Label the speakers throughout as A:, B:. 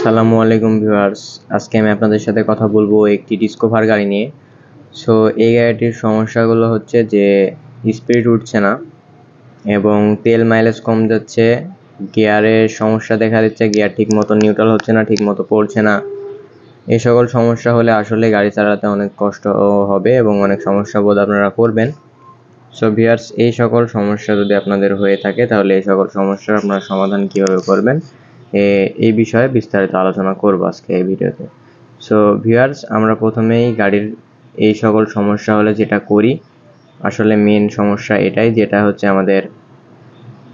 A: আসসালামু আলাইকুম ভিউয়ার্স। আজকে আমি আপনাদের সাথে কথা বলবো একটি ডিসকভার গাড়ি নিয়ে। সো এই গাড়িটির সমস্যাগুলো হচ্ছে যে স্পিড উঠছে না এবং তেল মাইলেজ কম যাচ্ছে, গিয়ারের সমস্যা দেখা দিচ্ছে, গিয়ার ঠিক মতো নিউট্রাল হচ্ছে না, ঠিক মতো পড়ছে না। এই সকল সমস্যা হলে আসলে গাড়ি চালাতে অনেক কষ্ট হবে এবং অনেক সমস্যা বোধ আপনারা করবেন। সো ভিউয়ার্স, এই সকল সমস্যা যদি আপনাদের হয়ে থাকে তাহলে এই সকল সমস্যার আপনারা সমাধান কীভাবে করবেন এই বিষয়ে বিস্তারিত আলোচনা করব আজকে এই ভিডিওতে। সো ভিউয়ার্স, আমরা প্রথমেই গাড়ির এই সকল সমস্যা হলে যেটা করি, আসলে মেন সমস্যা এটাই, যেটা হচ্ছে আমাদের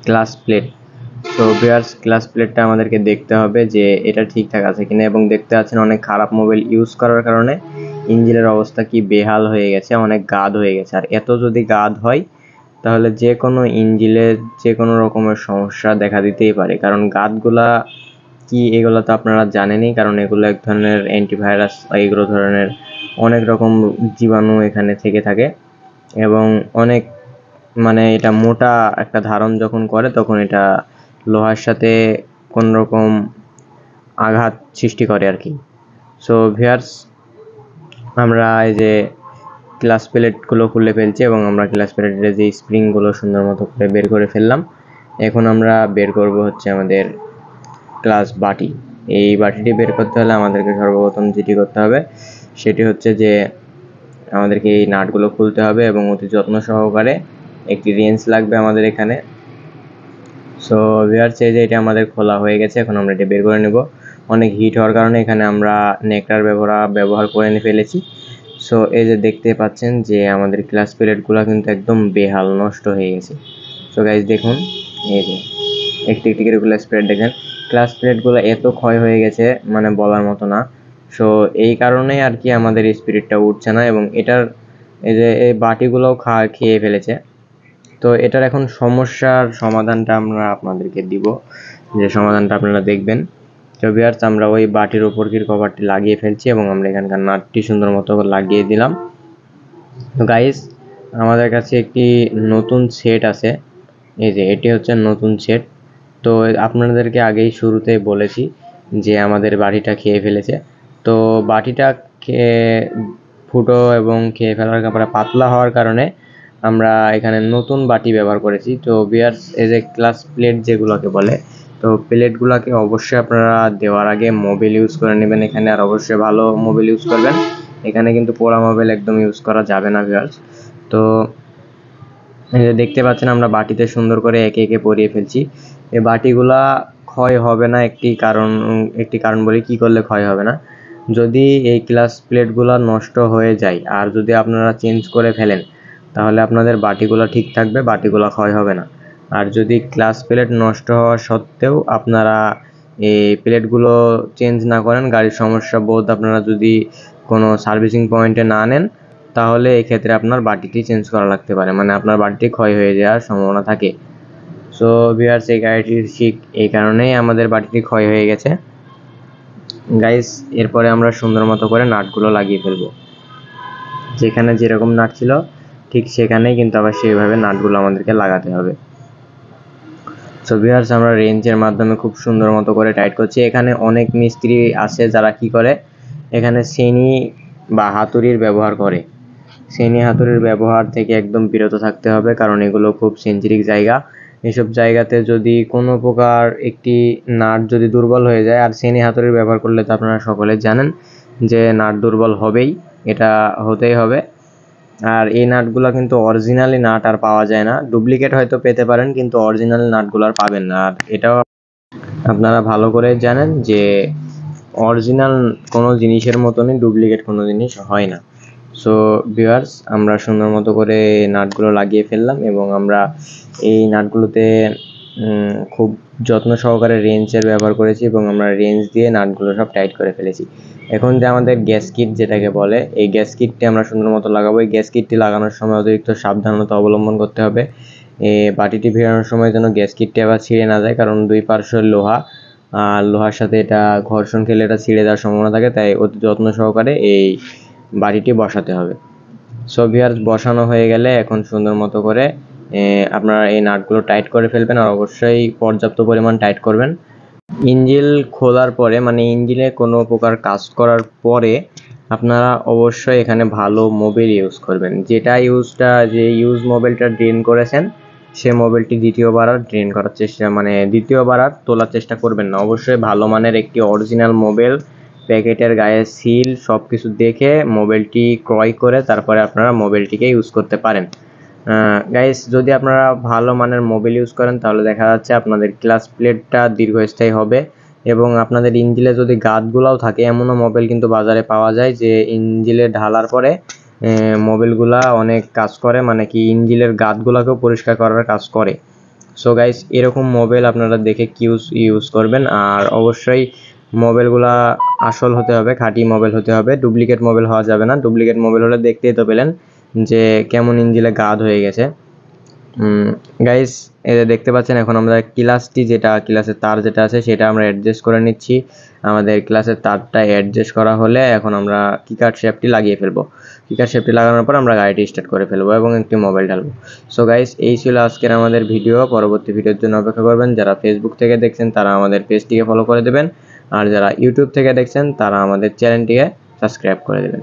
A: clutch plate. So viewers, clutch প্লেটটা আমাদেরকে দেখতে হবে যে এটা ঠিকঠাক আছে কিনা, এবং দেখতে পাচ্ছেন অনেক খারাপ মোবাইল ইউজ করার কারণে ইঞ্জিনের অবস্থা কি বেহাল হয়ে গেছে, অনেক গাদ হয়ে গেছে। আর এত যদি গাদ হয় তাহলে যে কোনো ইঞ্জিনের যে কোনো রকমের সমস্যা দেখা দিতেই পারে, কারণ গাদগুলা কি এগুলো তো আপনারা জানেনই, কারণ এগুলো এক ধরনের অ্যান্টিভাইরাস, এগুলো ধরনের অনেক রকম জীবাণু এখানে থেকে থাকে এবং অনেক এটা মোটা একটা ধারণ যখন করে তখন এটা লোহার সাথে কোন রকম আঘাত সৃষ্টি করে আর কি। সো ভিউয়ার্স, আমরা এই যে ক্লাচ প্লেটগুলো খুলে ফেলছি এবং আমরা ক্লাচ প্লেটের যে স্প্রিংগুলো সুন্দর মতো করে বের করে ফেললাম। এখন আমরা বের করব হচ্ছে আমাদের ক্লাচ বাটি। এই বাটিটি বের করতে হলে আমাদেরকে সর্বপ্রথম যেটি করতে হবে সেটি হচ্ছে যে আমাদেরকে এই নাটগুলো খুলতে হবে এবং অতি যত্ন সহকারে একটি রেঞ্জ লাগবে আমাদের এখানে। সো ভিউয়ার্স, এই যে এটা আমাদের খোলা হয়ে গেছে, এখন আমরা এটা বের করে নেব। অনেক হিট হওয়ার কারণে এখানে আমরা নেকড়ার ব্যবহার করে ফেলেছি। সো এই যে দেখতে পাচ্ছেন যে আমাদের ক্লাচ প্লেটগুলো কিন্তু একদম বেহাল, নষ্ট হয়ে গেছে। সো গাইজ দেখুন, এই যে একটি একটি করে ক্লাচ প্লেট দেখেন, ক্লাচ প্লেটগুলো এত ক্ষয় হয়ে গেছে বলার মতো না। সো এই কারণেই আর কি আমাদের স্পিরিটটা উঠছে না এবং এটার এই যে এই বাটিগুলোও খেয়ে ফেলেছে। তো এটার এখন সমস্যার সমাধানটা আমরা আপনাদেরকে দিব, যে সমাধানটা আপনারা দেখবেন। তো ভিউয়ার্স, আমরা ওই বাটির উপর কি কভারটি লাগিয়ে ফেলছি এবং আমরা এখানকার নাটটি সুন্দর মতো লাগিয়ে দিলাম। তো গাইস, আমাদের কাছে একটি নতুন সেট আছে, এই যে এটি হচ্ছে নতুন সেট। তো আপনাদেরকে আগেই শুরুতেই বলেছি যে আমাদের বাটিটা খেয়ে ফেলেছে। তো বাটিটা ফুটো এবং খেয়ে ফেলার ব্যাপারে পাতলা হওয়ার কারণে আমরা এখানে নতুন বাটি ব্যবহার করেছি। তো ভিউয়ার্স, এই যে ক্লাচ প্লেট যেগুলোকে বলে, তো প্লেটগুলোকে অবশ্যই আপনারা দেওয়ার আগে মোবিল ইউজ করে নেবেন এখানে, আর অবশ্যই ভালো মোবিল ইউজ করবেন। এখানে কিন্তু পোড়া মোবিল একদম ইউজ করা যাবে না ভিউয়ার্স। তো এই যে দেখতে পাচ্ছেন আমরা বাটিতে সুন্দর করে একে একে পরিয়ে ফেলছি। এই বাটিগুলা ক্ষয় হবে না একটি কারণ বলি কি করলে ক্ষয় হবে না, যদি এই ক্লাচ প্লেটগুলো নষ্ট হয়ে যায় আর যদি আপনারা চেঞ্জ করে ফেলেন তাহলে আপনাদের বাটিগুলো ঠিক থাকবে, বাটিগুলো ক্ষয় হবে না। আর যদি ক্লাচ প্লেট নষ্ট হওয়া সত্ত্বেও আপনারা এই প্লেটগুলো চেঞ্জ না করেন, গাড়ির সমস্যা বোধ আপনারা যদি কোনো সার্ভিসিং পয়েন্টে না নেন, তাহলে এই ক্ষেত্রে আপনার বাটিটি চেঞ্জ করা লাগতে পারে, আপনার বাটিটি ক্ষয় হয়ে যাওয়ার সম্ভাবনা থাকে। সো ভিউয়ার্স, এই গাড়িটির ঠিক এই কারণেই আমাদের বাটিটি ক্ষয় হয়ে গেছে গাইস। এরপরে আমরা সুন্দর মতো করে নাটগুলো লাগিয়ে ফেলবো, যেখানে যেরকম নাট ছিল ঠিক সেখানেই কিন্তু আবার সেইভাবে নাটগুলো আমাদেরকে লাগাতে হবে। সো ভিউয়ার্স, আমরা রেঞ্জের মাধ্যমে খুব সুন্দর মতো করে টাইট করছি। এখানে অনেক মিস্ত্রি আছে যারা কি করে, এখানে সেনি বা হাতুড়ির ব্যবহার করে। সেনি হাতুড়ির ব্যবহার থেকে একদম বিরত থাকতে হবে, কারণ এগুলো খুব সেন্সিটিভ জায়গা। এসব জায়গাতে যদি কোনো প্রকার একটি নাট যদি দুর্বল হয়ে যায়, আর সেনি হাতুড়ির ব্যবহার করলে তো আপনারা সকলে জানেন যে নাট দুর্বল হবেই, এটা হতেই হবে। আর এই নাটগুলো কিন্তু অরিজিনালি নাট আর পাওয়া যায় না, ডুপ্লিকেট হয়তো পেতে পারেন কিন্তু অরিজিনাল নাটগুলো আর পাবেন না। আর এটাও আপনারা ভালো করে জানেন যে অরিজিনাল কোনো জিনিসের মতনই ডুপ্লিকেট কোনো জিনিস হয় না। সো ভিউয়ার্স, আমরা সুন্দর মতো করে নাটগুলো লাগিয়ে ফেললাম এবং আমরা এই নাটগুলোতে খুব যত্ন সহকারে রেঞ্চের ব্যবহার করেছি এবং আমরা রেঞ্জ দিয়ে নাটগুলো সব টাইট করে ফেলেছি। এখন যে আমাদের গ্যাস কিট যেটাকে বলে, এই গ্যাস কিটটি আমরা সুন্দর মতো লাগাবো। এই গ্যাস কিটটি লাগানোর সময় অতিরিক্ত সাবধানতা অবলম্বন করতে হবে। বাটিটি ফেরানোর সময় যেন গ্যাস কিটটি আবার ছিঁড়ে না যায়, কারণ দুই পার্শ্বের লোহা, আর লোহার সাথে এটা ঘর্ষণ খেলে এটা ছিঁড়ে যাওয়ার সম্ভাবনা থাকে, তাই অতি যত্ন সহকারে এই বাটিটি বসাতে হবে। সো ভিউয়ার্স, বসানো হয়ে গেলে এখন সুন্দর মতো করে আপনারা এই নাটগুলো টাইট করে ফেলবেন, আর অবশ্যই পর্যাপ্ত পরিমাণ টাইট করবেন। ইঞ্জিন খোলার পরে মানে ইঞ্জিনে কোনো প্রকার কাজ করার পরে আপনারা অবশ্যই এখানে ভালো মোবিল ইউজ করবেন। যে ইউজ মোবিলটা ড্রেন করেছেন সে মোবিলটি দ্বিতীয়বার আর ড্রেন করার চেষ্টা মানে দ্বিতীয়বার আর তোলার চেষ্টা করবেন না। অবশ্যই ভালো মানের একটি অরিজিনাল মোবিল, প্যাকেটের গায়ে সিল সব কিছু দেখে মোবিলটি ক্রয় করে তারপরে আপনারা মোবিলটিকে ইউজ করতে পারেন। গাইস, যদি আপনারা ভালো মানের মোবিল ইউজ করেন তাহলে দেখা যাচ্ছে আপনাদের ক্লাচ প্লেটটা দীর্ঘস্থায়ী হবে এবং আপনাদের ইঞ্জিনে যদি গাঁতগুলাও থাকে, এমনও মোবিল কিন্তু বাজারে পাওয়া যায় যে ইঞ্জিনে ঢালার পরে মোবিলগুলা অনেক কাজ করে, মানে কি ইঞ্জিনের গাঁতগুলাকেও পরিষ্কার করার কাজ করে। সো গাইস, এরকম মোবিল আপনারা দেখে ইউজ করবেন। আর অবশ্যই মোবিলগুলা আসল হতে হবে, খাঁটি মোবিল হতে হবে, ডুপ্লিকেট মোবিল হওয়া যাবে না। ডুপ্লিকেট মোবিল হলে দেখতেই তো পেলেন যে কেমন ইঞ্জিনে গাদ হয়ে গেছে। গাইস, এই যে দেখতে পাচ্ছেন এখন আমরা ক্লাসের তার যেটা আছে সেটা আমরা অ্যাডজাস্ট করে নিচ্ছি। আমাদের ক্লাসের তারটা অ্যাডজাস্ট করা হলে এখন আমরা কিকার শেপটি লাগিয়ে ফেলবো। কিকার শেপটি লাগানোর পর আমরা গাড়িটি স্টার্ট করে ফেলবো এবং একটি মোবাইল ঢালবো। সো গাইস, এই ছিল আজকের আমাদের ভিডিও। পরবর্তী ভিডিওর জন্য অপেক্ষা করবেন। যারা ফেসবুক থেকে দেখছেন তারা আমাদের পেজটিকে ফলো করে দেবেন, আর যারা ইউটিউব থেকে দেখছেন তারা আমাদের চ্যানেলটিকে সাবস্ক্রাইব করে দেবেন।